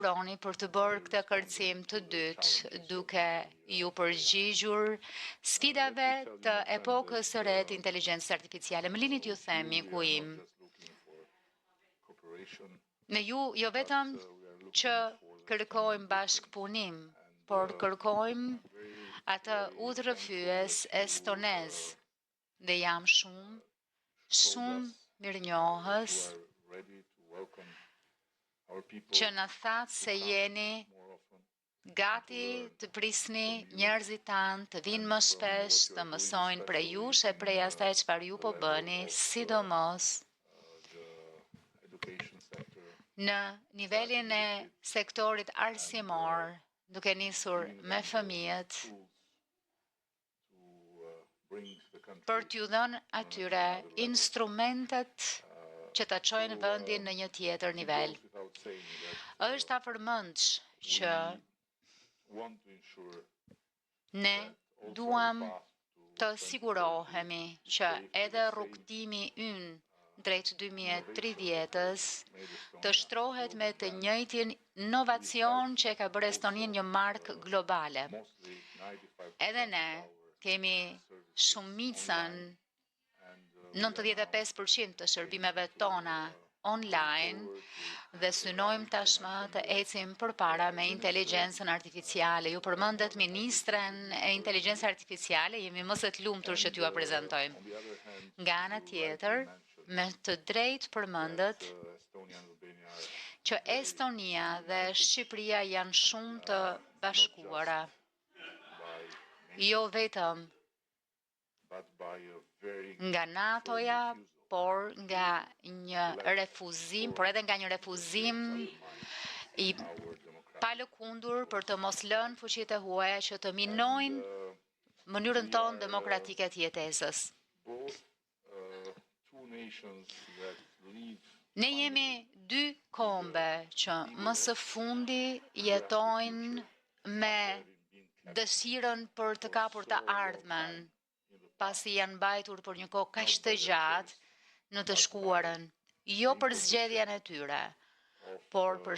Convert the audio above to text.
proni për të bërë këtë kërcim të dytë, duke ju përgjigjur sfidave të epokës së re të inteligjencës artificiale. Më lini t'ju them, miku im, ne ju jo vetëm që kërkojmë bashkëpunim, por kërkojmë atë udhërrëfyes estonez dhe jam shumë mirënjohës që në thatë se jeni gati të prisni njerëzit tanë të vinë më shpesh të mësojnë prej jush e prej asaj çfarë ju po bëni, sidomos në nivelin e sektorit arsimor, duke nisur me fëmijët për t'ju dhënë atyre instrumentet që ta çojnë vendin në një tjetër nivel. Është afërmendsh që ne duam të sigurohemi që edhe rrugtimi ynë drejt 2030-s të shtrohet me të njëjtin inovacion që e ka bërë Estonin një markë globale. Edhe ne kemi shumicën 95% të shërbimeve tona online dhe synojmë tashmë të ecim përpara me inteligjencën artificiale. Ju përmendet ministren e inteligjencës artificiale, jemi më së të lumtur që t'ju prezantojmë. Nga ana tjetër, me të drejtë përmendet që Estonia dhe Shqipëria janë shumë të bashkuara. Jo vetëm nga NATO-ja, por nga një refuzim, por edhe nga një refuzim i palëkundur për të mos lënë fuqitë e huaja që të minojnë mënyrën tonë demokratike të jetesës. Ne jemi dy kombe që më së fundi jetojnë me dëshirën për të kapur të ardhmen, pasi janë mbajtur për një kohë kaq të gjatë në të shkuarën, jo për zgjedhjen e tyre, por për